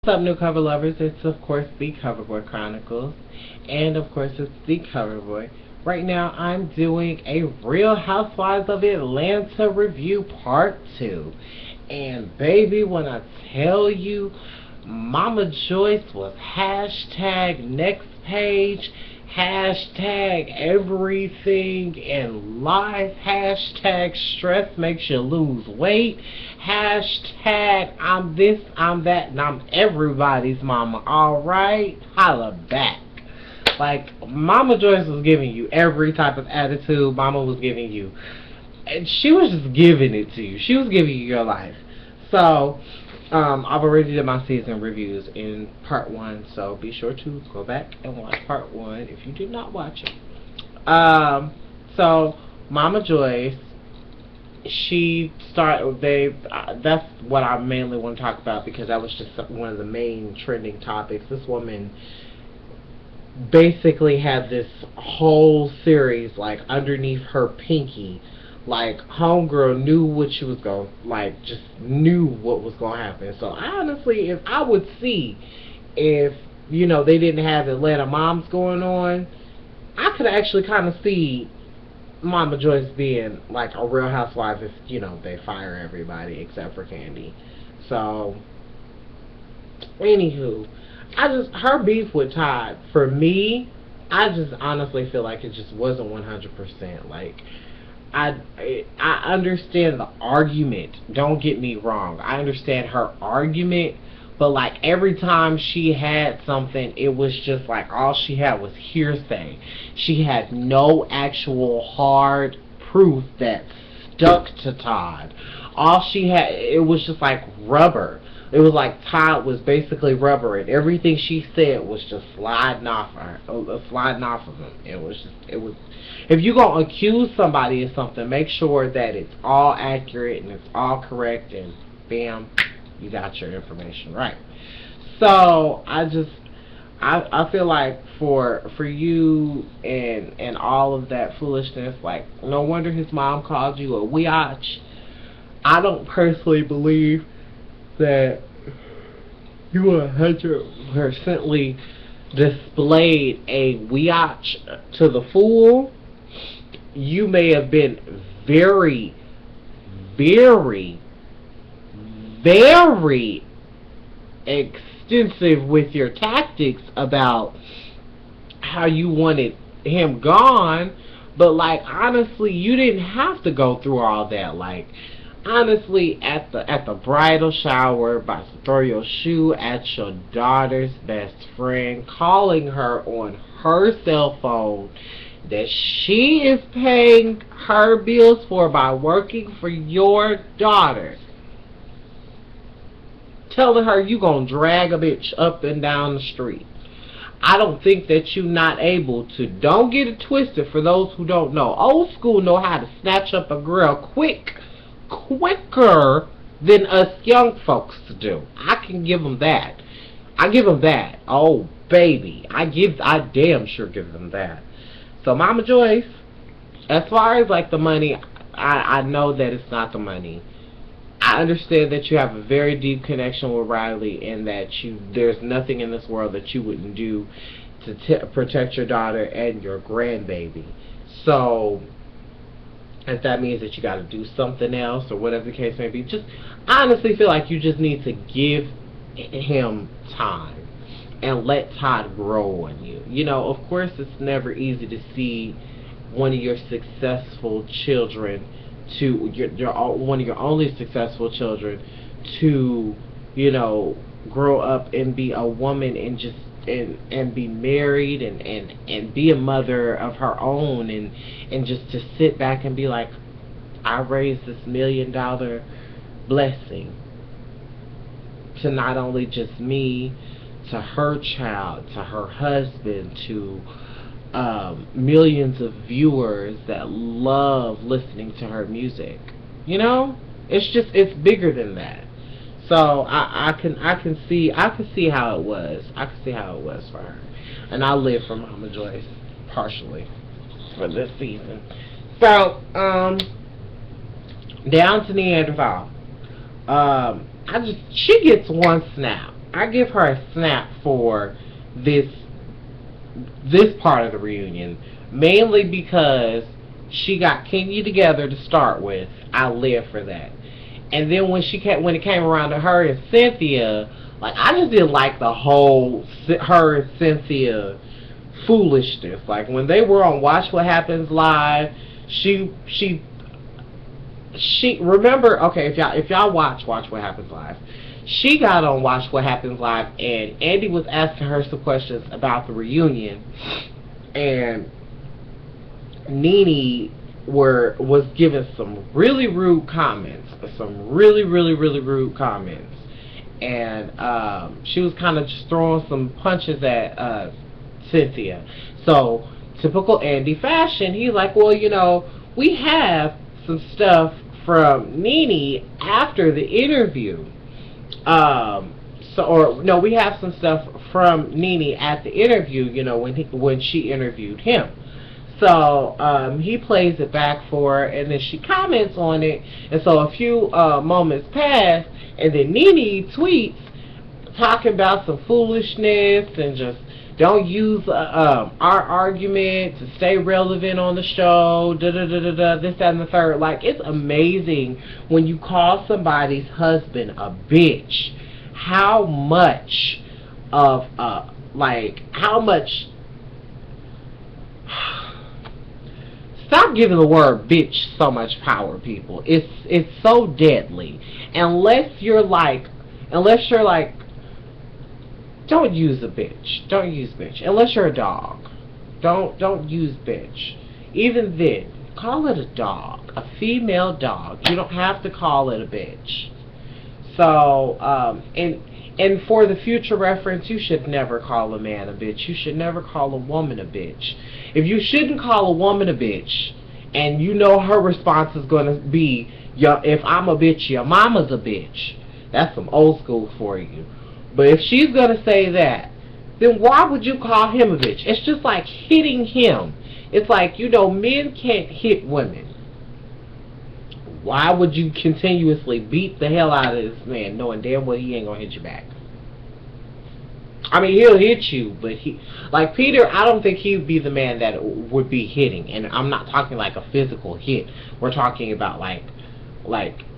What's up, new cover lovers? It's, of course, the CoverBoi Chronicles. And, of course, it's the CoverBoi. Right now, I'm doing a Real Housewives of Atlanta review part 2. And, baby, when I tell you, Mama Joyce was hashtag next page, hashtag everything in life, hashtag stress makes you lose weight, hashtag I'm this, I'm that, and I'm everybody's mama. Alright? Holla back. Like, Mama Joyce was giving you every type of attitude Mama was giving you. And she was just giving it to you. She was giving you your life. So, I've already did my season reviews in part 1, so be sure to go back and watch part 1 if you did not watch it. So, Mama Joyce, that's what I mainly want to talk about because that was just one of the main trending topics. This woman basically had this whole series, like, underneath her pinky. Like, homegirl knew what she was going, like, just knew what was going to happen. So, honestly, if I would see if, they didn't have Atlanta moms going on, I could actually kind of see Mama Joyce being, like, a Real Housewife if, they fire everybody except for Candy. So, anywho, her beef with Todd, for me, I just honestly feel like it just wasn't 100%. Like, I understand the argument. Don't get me wrong. I understand her argument, but like every time she had something, it was just like all she had was hearsay. She had no actual hard proof that stuck to Todd. All she had, it was just like rubber. It was like Todd was basically rubber, and everything she said was just sliding off of him. It was. If you're gonna accuse somebody of something, make sure that it's all accurate and it's all correct, and bam, you got your information right. So I feel like for you and all of that foolishness, like, no wonder his mom called you a biatch. I don't personally believe that you 100% displayed a biatch to the full. You may have been very, very, very extensive with your tactics about how you wanted him gone, but like honestly, you didn't have to go through all that. Like, honestly, at the bridal shower, about to throw your shoe at your daughter's best friend, calling her on her cell phone that she is paying her bills for by working for your daughter, telling her you gonna drag a bitch up and down the street. I don't think that you're not able to. Don't get it twisted. For those who don't know, old school know how to snatch up a girl quicker than us young folks do. I can give them that. I give them that. Oh, baby. I damn sure give them that. So, Mama Joyce, as far as like the money, I know that it's not the money. I understand that you have a very deep connection with Riley and that there's nothing in this world that you wouldn't do to protect your daughter and your grandbaby. So, if that means that you got to do something else or whatever the case may be, just I honestly feel like you just need to give him time and let Todd grow on you. Of course, it's never easy to see one of your successful children one of your only successful children to grow up and be a woman and just and be married and be a mother of her own and just to sit back and be like, I raised this $1 million blessing to not only just me, to her child, to her husband, to millions of viewers that love listening to her music. It's bigger than that. So I can see how it was. I can see how it was for her. And I live for Mama Joyce partially for this season. So down to Neanderthal. She gets one snap. I give her a snap for this part of the reunion, mainly because she got Kenya together to start with. I live for that. And then when it came around to her and Cynthia, like, I just didn't like the whole her and Cynthia foolishness. Like, when they were on Watch What Happens Live, she remember, okay, if y'all watch What Happens Live, she got on Watch What Happens Live, and Andy was asking her some questions about the reunion, and Nene was giving some really rude comments, and she was kind of just throwing some punches at Cynthia. So, typical Andy fashion, he's like, well, we have some stuff from Nene after the interview. We have some stuff from Nene at the interview, when she interviewed him. So he plays it back for her, and then she comments on it, and so a few moments pass, and then Nene tweets talking about some foolishness and just don't use our argument to stay relevant on the show, this, that, and the third. Like, it's amazing when you call somebody's husband a bitch, how much stop giving the word bitch so much power, people. It's so deadly. Unless you're like, don't use a bitch. Don't use bitch. Unless you're a dog. Don't use bitch. Even then, call it a dog. A female dog. You don't have to call it a bitch. So, and for the future reference, you should never call a man a bitch. You should never call a woman a bitch. If you shouldn't call a woman a bitch, and her response is going to be, if I'm a bitch, your mama's a bitch. That's some old school for you. But if she's going to say that, then why would you call him a bitch? It's just like hitting him. It's like, men can't hit women. Why would you continuously beat the hell out of this man knowing damn well he ain't going to hit you back? I mean, he'll hit you, but like Peter, I don't think he'd be the man that would be hitting. And I'm not talking like a physical hit. We're talking about like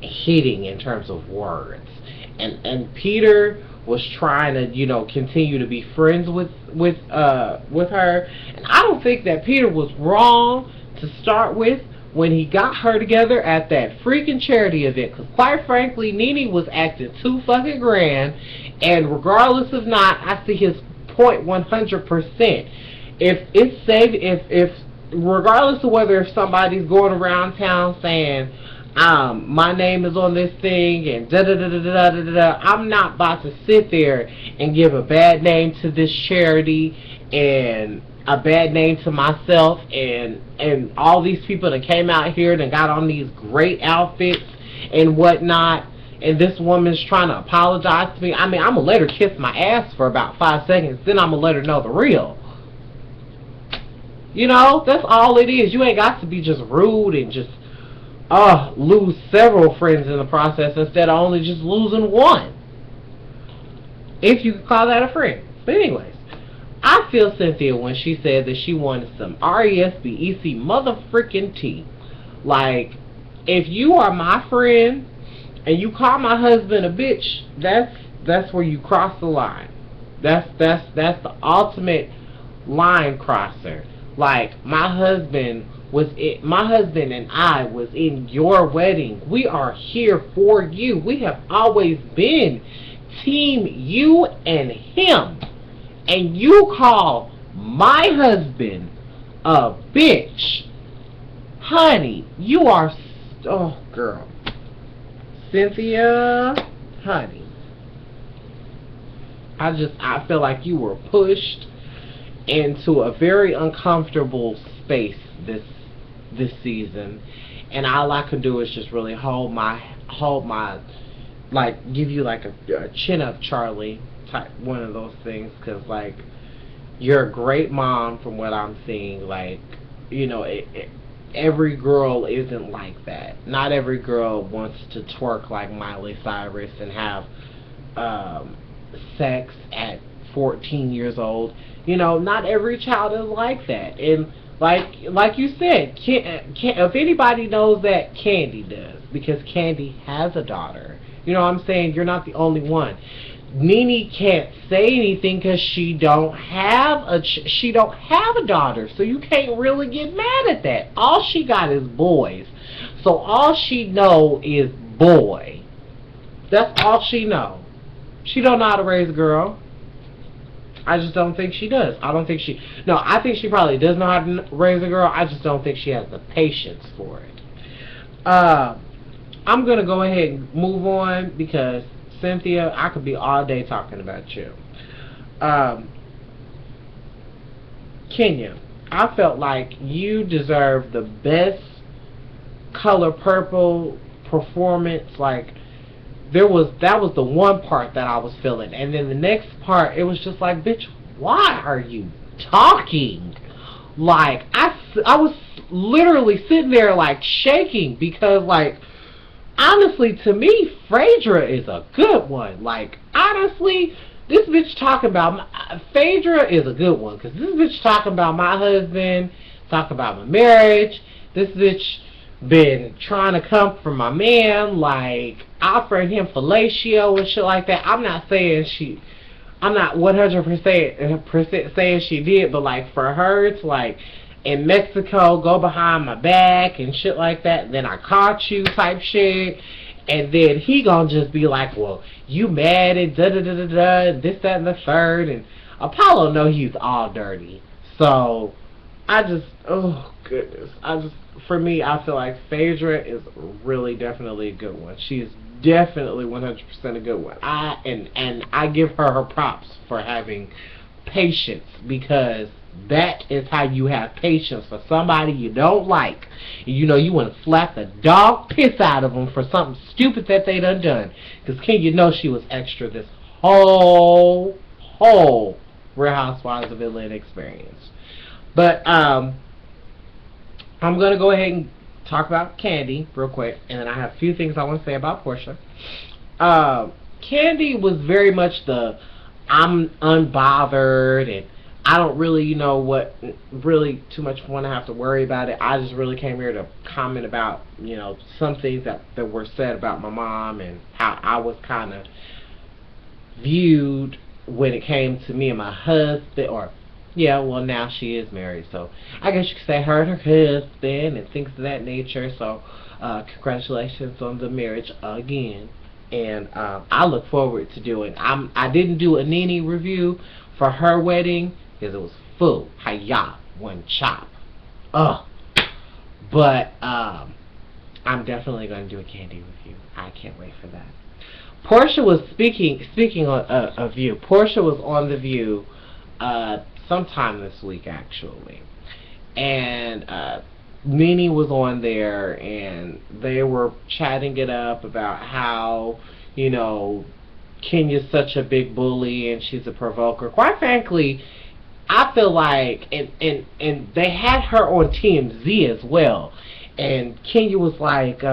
hitting in terms of words. And Peter was trying to, continue to be friends with her. And I don't think that Peter was wrong to start with when he got her together at that freaking charity event. Because quite frankly, Nene was acting too fucking grand. And regardless of not, I see his point 100%. If regardless of if somebody's going around town saying, my name is on this thing and da-da-da-da-da-da-da, I'm not about to sit there and give a bad name to this charity and a bad name to myself and all these people that came out here and got on these great outfits and whatnot, and this woman's trying to apologize to me. I mean, I'm going to let her kiss my ass for about 5 seconds, then I'm going to let her know the real. That's all it is. You ain't got to be just rude and just lose several friends in the process instead of only just losing one. If you could call that a friend. But anyways, I feel Cynthia when she said that she wanted some RESPEC motherfrickin' tea. Like, if you are my friend and you call my husband a bitch, that's where you cross the line. That's the ultimate line crosser. Like, my husband and I was in your wedding. We are here for you. We have always been team you and him. And you call my husband a bitch. Honey, you are... Oh, girl. Cynthia, honey. I feel like you were pushed into a very uncomfortable space this season, and all I could do is just really hold my like, give you like a chin up Charlie type, one of those things, because like, you're a great mom from what I'm seeing. Like, every girl isn't like that. Not every girl wants to twerk like Miley Cyrus and have sex at 14 years old. You know, not every child is like that. And like you said, if anybody knows that, Candy does, because Candy has a daughter. You know what I'm saying? You're not the only one. Nene can't say anything because she don't have a daughter, so you can't really get mad at that. All she got is boys, so all she know is boy. That's all she know. She don't know how to raise a girl. I just don't think she does. I think she probably does know how to raise a girl. I just don't think she has the patience for it. I'm going to go ahead and move on because, Cynthia, I could be all day talking about you. Kenya, I felt like you deserved the best Color Purple performance. Like, that was the one part that I was feeling, and then the next part, it was just like, bitch, why are you talking? Like, I was literally sitting there like shaking because, like, honestly, to me, Phaedra is a good one. Like, honestly, this bitch talking about Phaedra is a good one, because this bitch talking about my husband, talking about my marriage. This bitch been trying to come for my man, like offering him fellatio and shit like that. I'm not 100% saying she did, but like for her, it's like in Mexico, go behind my back and shit like that. Then I caught you type shit, and then he gonna just be like, well, you mad and da da da da da, this that and the third, and Apollo know he's all dirty. So oh goodness, for me, I feel like Phaedra is really definitely a good one. She is definitely 100% a good one. I give her props for having patience, because that is how you have patience for somebody you don't like. You know, you want to slap the dog piss out of them for something stupid that they done. Because you know she was extra this whole Real Housewives of Atlanta experience. But I'm going to go ahead and talk about Candy real quick, and then I have a few things I want to say about Portia. Candy was very much the I'm unbothered, and I don't really, really too much want to have to worry about it. I just really came here to comment about, some things that were said about my mom and how I was kind of viewed when it came to me and my husband, now she is married, so I guess you could say her and her husband and things of that nature. So congratulations on the marriage again, and I look forward to doing. I didn't do a Nene review for her wedding because it was full. Hiya, one chop. But I'm definitely going to do a Candy review. I can't wait for that. Portia was speaking of View. Portia was on The View sometime this week, actually, and Nene was on there, and they were chatting it up about how Kenya's such a big bully and she's a provoker. Quite frankly, I feel like, and they had her on TMZ as well, and Kenya was like,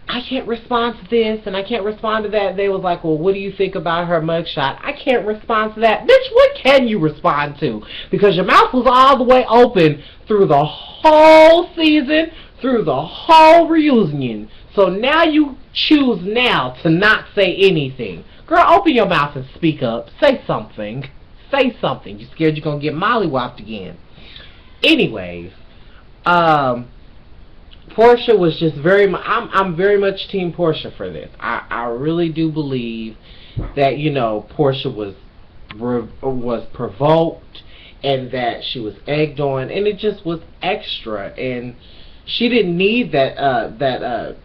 I can't respond to this and I can't respond to that. They was like, well, what do you think about her mugshot? I can't respond to that. Bitch, what can you respond to? Because your mouth was all the way open through the whole season, through the whole reunion. So now you choose now to not say anything. Girl, open your mouth and speak up. Say something. Say something. You scared you're going to get mollywopped again. Anyways, Portia was just I'm very much team Portia for this. I really do believe that, Portia was provoked and that she was egged on, and it just was extra, and she didn't need the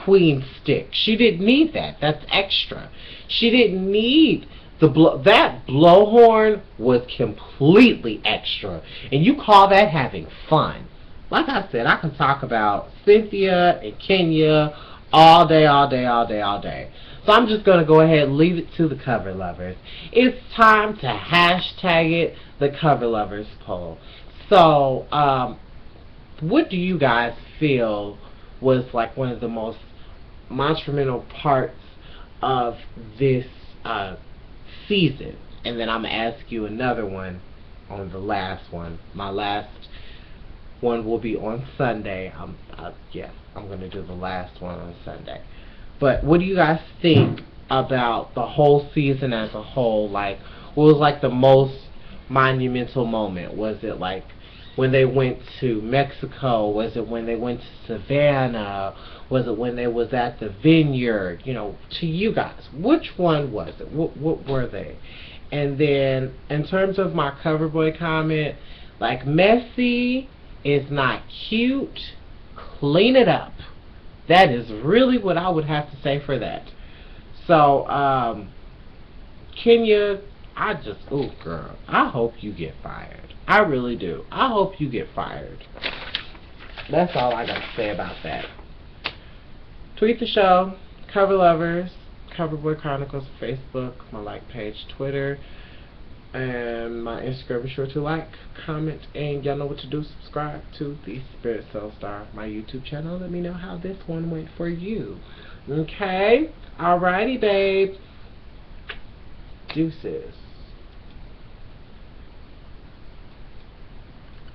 queen stick. She didn't need that. That's extra. She didn't need that blowhorn was completely extra, and you call that having fun. Like I said, I can talk about Cynthia and Kenya all day. So I'm just going to go ahead and leave it to the cover lovers. It's time to hashtag it, the cover lovers poll. So, what do you guys feel was like one of the most monumental parts of this season. And then I'm going to ask you another one on the last one. My last one will be on Sunday. Yes, I'm going to do the last one on Sunday. But what do you guys think about the whole season as a whole? Like, what was like the most monumental moment? Was it like when they went to Mexico? Was it when they went to Savannah? Was it when they was at the vineyard? You know, to you guys, which one was it? What were they? And then in terms of my CoverBoi comment, like, messy is not cute. Clean it up. That is really what I would have to say for that. So, Kenya, oh girl, I hope you get fired. I really do. I hope you get fired. That's all I got to say about that. Tweet the show, Cover Lovers, CoverBoi Chronicles, Facebook, my like page, Twitter, and my Instagram. Be sure to like, comment, and y'all know what to do. Subscribe to TheSpiritsoulstar, my YouTube channel. Let me know how this one went for you. Okay? Alrighty, babes. Deuces.